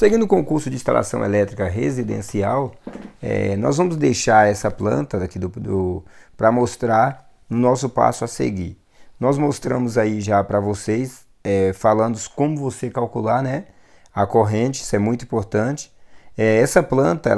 Seguindo o concurso de instalação elétrica residencial, nós vamos deixar essa planta daqui para mostrar no nosso passo a seguir. Nós mostramos aí já para vocês, falando como você calcular, né, a corrente, isso é muito importante. Essa planta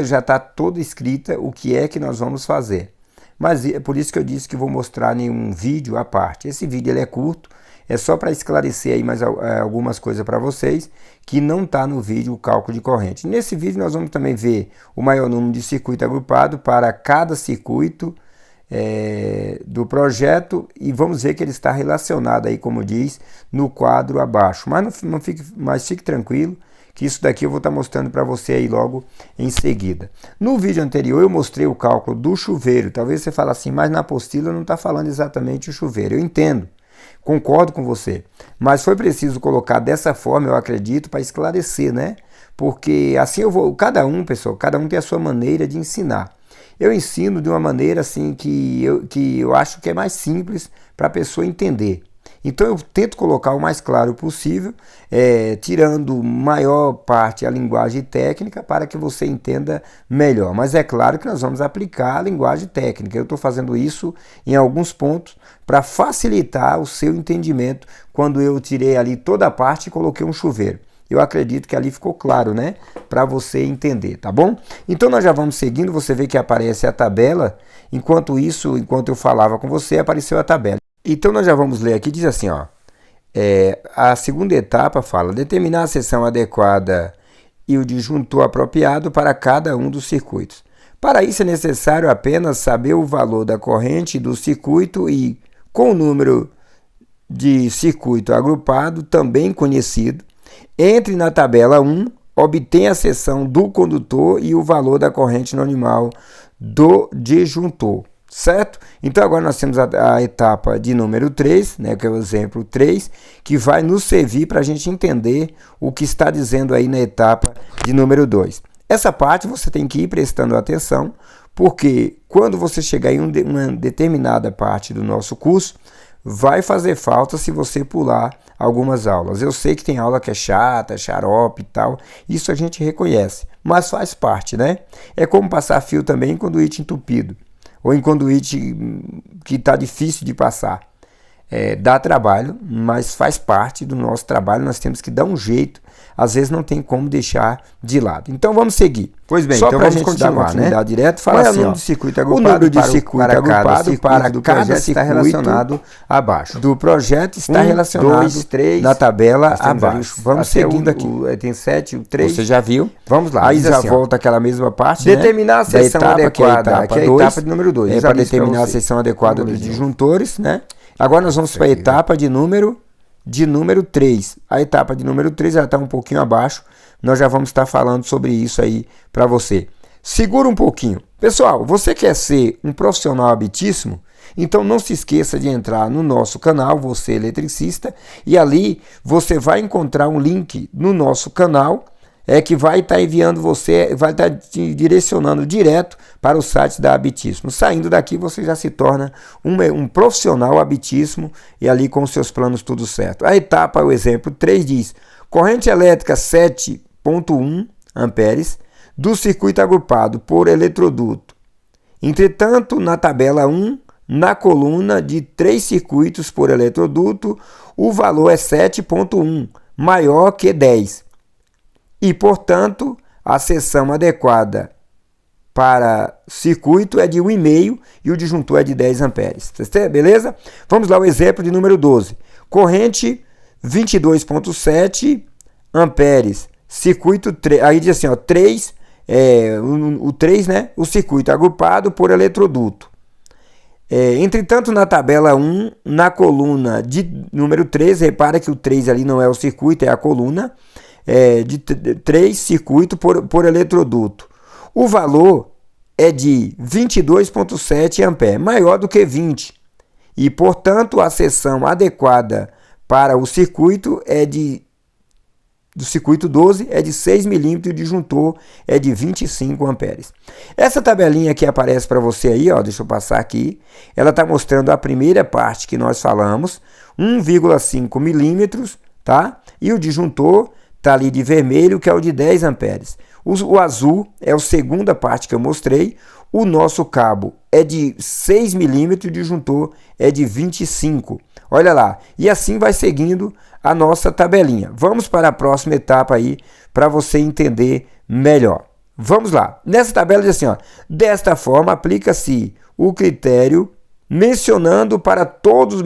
já está toda escrita o que é que nós vamos fazer. Mas é por isso que eu disse que vou mostrar em um vídeo à parte. Esse vídeo ele é curto, é só para esclarecer aí mais algumas coisas para vocês que não está no vídeo o cálculo de corrente. Nesse vídeo nós vamos também ver o maior número de circuito agrupado para cada circuito do projeto e vamos ver que ele está relacionado aí, como diz, no quadro abaixo. Mas fique tranquilo que isso daqui eu vou estar mostrando para você aí logo em seguida. No vídeo anterior eu mostrei o cálculo do chuveiro. Talvez você fale assim, mas na apostila não está falando exatamente o chuveiro. Eu entendo, concordo com você, mas foi preciso colocar dessa forma, eu acredito, para esclarecer, né? Porque assim cada um tem a sua maneira de ensinar. Eu ensino de uma maneira assim que eu acho que é mais simples para a pessoa entender. Então eu tento colocar o mais claro possível, tirando maior parte a linguagem técnica para que você entenda melhor. Mas é claro que nós vamos aplicar a linguagem técnica. Eu estou fazendo isso em alguns pontos para facilitar o seu entendimento quando eu tirei ali toda a parte e coloquei um chuveiro. Eu acredito que ali ficou claro, né? Para você entender, tá bom? Então nós já vamos seguindo, você vê que aparece a tabela. Enquanto eu falava com você, apareceu a tabela. Então nós já vamos ler aqui, diz assim, ó. A segunda etapa fala, determinar a seção adequada e o disjuntor apropriado para cada um dos circuitos. Para isso é necessário apenas saber o valor da corrente do circuito e, com o número de circuito agrupado, também conhecido, entre na tabela 1, obtenha a seção do condutor e o valor da corrente normal do disjuntor, certo? Então agora nós temos a etapa de número 3, né, que é o exemplo 3, que vai nos servir para a gente entender o que está dizendo aí na etapa de número 2. Essa parte você tem que ir prestando atenção, porque quando você chegar em uma determinada parte do nosso curso, vai fazer falta se você pular algumas aulas. Eu sei que tem aula que é chata, xarope e tal, isso a gente reconhece, mas faz parte, né? É como passar fio também em conduíte entupido, ou em conduíte que está difícil de passar. Dá trabalho, mas faz parte do nosso trabalho, nós temos que dar um jeito, às vezes não tem como deixar de lado. Então vamos seguir. Pois bem, só então para a vamos gente continuar, dar uma direto, fala assim, o circuito agrupado, o número de circuito agrupado para do cada projeto circuito está relacionado abaixo. do projeto está relacionado 2, 3, na tabela abaixo. Vamos seguindo aqui. Tem 7, o 3. Você já viu? Vamos lá. Aí já assim, volta aquela mesma parte, determinar né? a seção adequada, que é a etapa de número 2. Para determinar determinar a seção adequada dos disjuntores, né? Agora nós vamos para a etapa de número 3. A etapa de número 3 ela está um pouquinho abaixo. Nós já vamos estar falando sobre isso aí para você. Segura um pouquinho. Pessoal, você quer ser um profissional habitíssimo? Então não se esqueça de entrar no nosso canal, Você Eletricista, e ali você vai encontrar um link no nosso canal que vai estar enviando você, vai estar te direcionando direto para o site da Habitíssimo. Saindo daqui você já se torna um profissional habitíssimo e ali com os seus planos tudo certo. A etapa, o exemplo 3 diz, corrente elétrica 7,1 amperes do circuito agrupado por eletroduto. Entretanto, na tabela 1, na coluna de 3 circuitos por eletroduto, o valor é 7,1, maior que 10. E, portanto, a seção adequada para circuito é de 1,5 e o disjuntor é de 10 amperes. Beleza? Vamos lá, o exemplo de número 12. Corrente 22,7 amperes. Circuito 3. Aí diz assim, ó, 3, o 3, né? O circuito agrupado por eletroduto. Entretanto, na tabela 1, na coluna de número 3, repara que o 3 ali não é o circuito, é a coluna. De 3 circuitos por eletroduto. O valor é de 22,7 amperes, maior do que 20. E, portanto, a seção adequada para o circuito do circuito 12 é de 6 milímetros e o disjuntor é de 25 amperes. Essa tabelinha que aparece para você aí, ó, deixa eu passar aqui, ela está mostrando a primeira parte que nós falamos, 1,5 milímetros, tá? E o disjuntor está ali de vermelho, que é o de 10 amperes. O azul é a segunda parte que eu mostrei. O nosso cabo é de 6 milímetros, o disjuntor é de 25. Olha lá. E assim vai seguindo a nossa tabelinha. Vamos para a próxima etapa aí, para você entender melhor. Vamos lá. Nessa tabela diz assim, ó, desta forma aplica-se o critério mencionado para todos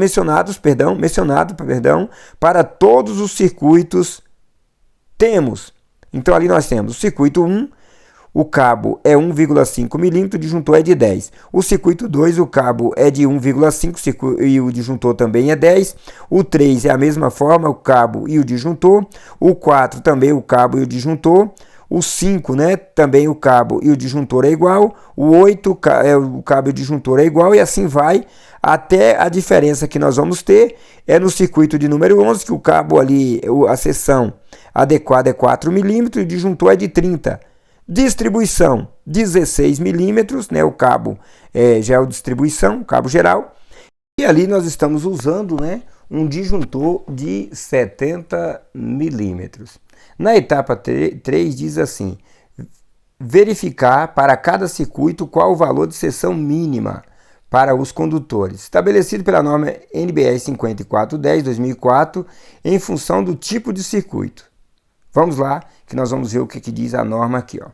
os circuitos temos. Então ali nós temos o circuito 1, o cabo é 1,5 milímetros, o disjuntor é de 10. O circuito 2, o cabo é de 1,5 e o disjuntor também é 10. O 3 é a mesma forma, o cabo e o disjuntor. O 4 também o cabo e o disjuntor. O 5, né, também o cabo e o disjuntor é igual. O 8, o cabo e o disjuntor é igual, e assim vai, até a diferença que nós vamos ter é no circuito de número 11, que o cabo ali, a seção adequada é 4 milímetros e o disjuntor é de 30. Distribuição 16 milímetros, né, o cabo já é o distribuição, o cabo geral. E ali nós estamos usando, né, um disjuntor de 70 milímetros. Na etapa 3 diz assim, verificar para cada circuito qual o valor de seção mínima para os condutores, estabelecido pela norma NBR 5410/2004, em função do tipo de circuito. Vamos lá, que nós vamos ver o que diz a norma aqui, ó.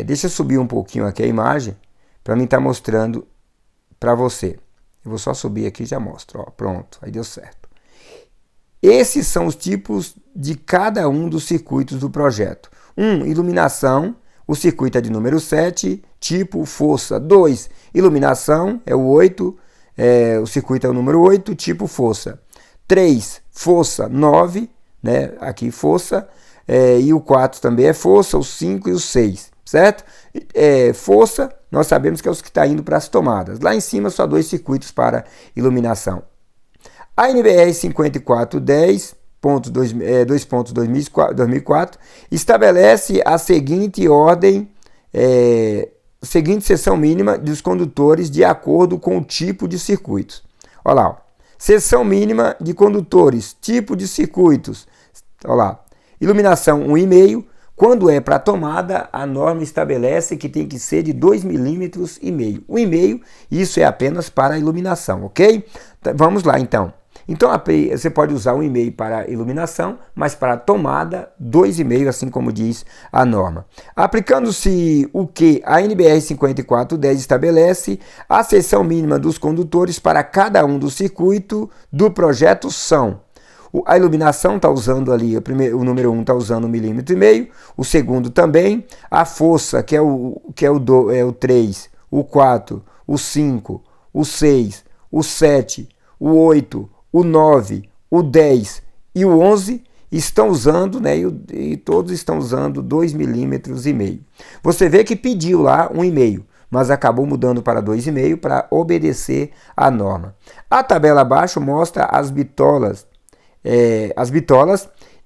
Deixa eu subir um pouquinho aqui a imagem, para mim estar mostrando para você. Eu vou só subir aqui e já mostro, ó, pronto, aí deu certo. Esses são os tipos de cada um dos circuitos do projeto. 1. Iluminação, o circuito é de número 7, tipo força. 2. Iluminação, é o 8, o circuito é o número 8, tipo força. 3. Força, 9, né? Aqui força, e o 4 também é força, o 5 e o 6, certo? Força, nós sabemos que é os que estão indo para as tomadas. Lá em cima, só 2 circuitos para iluminação. A NBR 5410.2004 estabelece a seguinte ordem, seguinte seção mínima dos condutores de acordo com o tipo de circuitos. Olha lá, ó. Seção mínima de condutores, tipo de circuitos. Olha lá, iluminação 1,5. Quando é para tomada, a norma estabelece que tem que ser de 2,5 milímetros. 1,5, isso é apenas para iluminação, ok? Vamos lá então. Então você pode usar 1,5 para iluminação, mas para tomada 2,5, assim como diz a norma. Aplicando-se o que a NBR 5410 estabelece, a seção mínima dos condutores para cada um do circuito do projeto são: a iluminação está usando ali, o número 1 está usando 1,5 milímetros, o segundo também, a força, que é o 3, o 4, o 5, o 6, o 7, o 8, o 9, o 10 e o 11 estão usando, né, e todos estão usando 2,5 milímetros. Você vê que pediu lá 1,5, mas acabou mudando para 2,5 para obedecer à norma. A tabela abaixo mostra as bitolas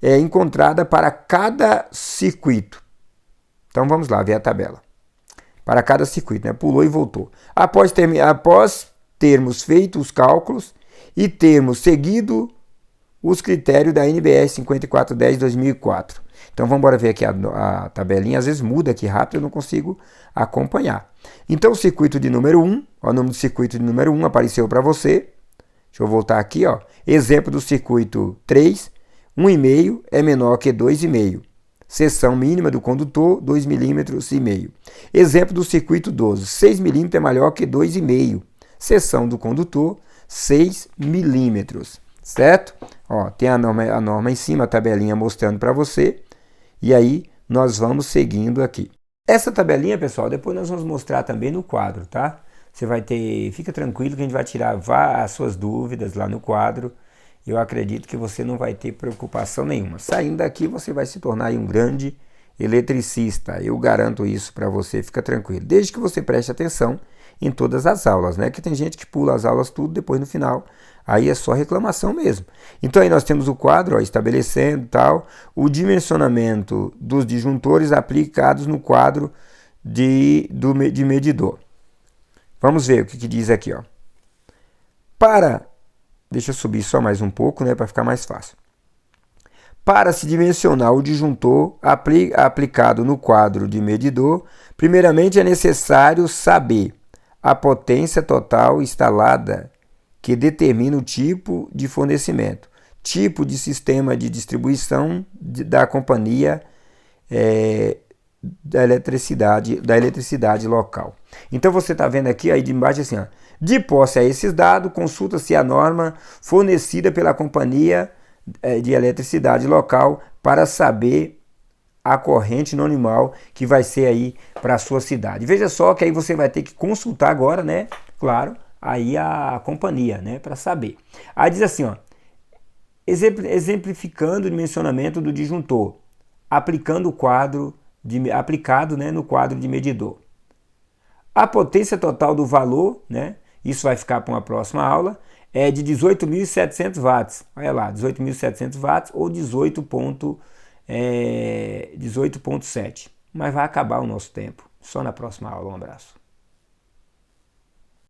encontradas para cada circuito. Então vamos lá ver a tabela. Para cada circuito, né? Pulou e voltou. Após termos feito os cálculos e termos seguido os critérios da NBR 5410/2004. Então vamos embora ver aqui a tabelinha, às vezes muda aqui rápido, eu não consigo acompanhar. Então o circuito de número 1, ó, o nome do circuito de número 1 apareceu para você. Deixa eu voltar aqui, ó. Exemplo do circuito 3, 1,5 é menor que 2,5. Seção mínima do condutor, 2,5 milímetros. Exemplo do circuito 12, 6 milímetros é maior que 2,5. Seção do condutor, 6 milímetros, certo? Ó, tem a norma em cima, a tabelinha mostrando para você, e aí nós vamos seguindo aqui. Essa tabelinha, pessoal, depois nós vamos mostrar também no quadro, tá? Você vai ter, fica tranquilo que a gente vai tirar as suas dúvidas lá no quadro. Eu acredito que você não vai ter preocupação nenhuma. Saindo daqui, você vai se tornar um grande eletricista. Eu garanto isso para você, fica tranquilo. Desde que você preste atenção em todas as aulas, né? Que tem gente que pula as aulas tudo, depois no final, aí é só reclamação mesmo. Então aí nós temos o quadro, ó, estabelecendo tal, o dimensionamento dos disjuntores aplicados no quadro de medidor. Vamos ver o que diz aqui, ó. Deixa eu subir só mais um pouco, né, para ficar mais fácil. Para se dimensionar o disjuntor aplicado no quadro de medidor, primeiramente é necessário saber a potência total instalada, que determina o tipo de fornecimento, tipo de sistema de distribuição da companhia da eletricidade local. Então você está vendo aqui aí de embaixo assim, ó, de posse a esses dados, consulta-se a norma fornecida pela companhia de eletricidade local para saber a corrente nominal que vai ser aí para a sua cidade. Veja só que aí você vai ter que consultar agora, né? Claro, aí a companhia, né? Para saber. Aí diz assim, ó, exemplificando o dimensionamento do disjuntor, aplicando o quadro aplicado, né, no quadro de medidor. A potência total do valor, né? Isso vai ficar para uma próxima aula, é de 18.700 watts. Olha lá, 18.700 watts ou 18.7. Mas vai acabar o nosso tempo. Só na próxima aula. Um abraço.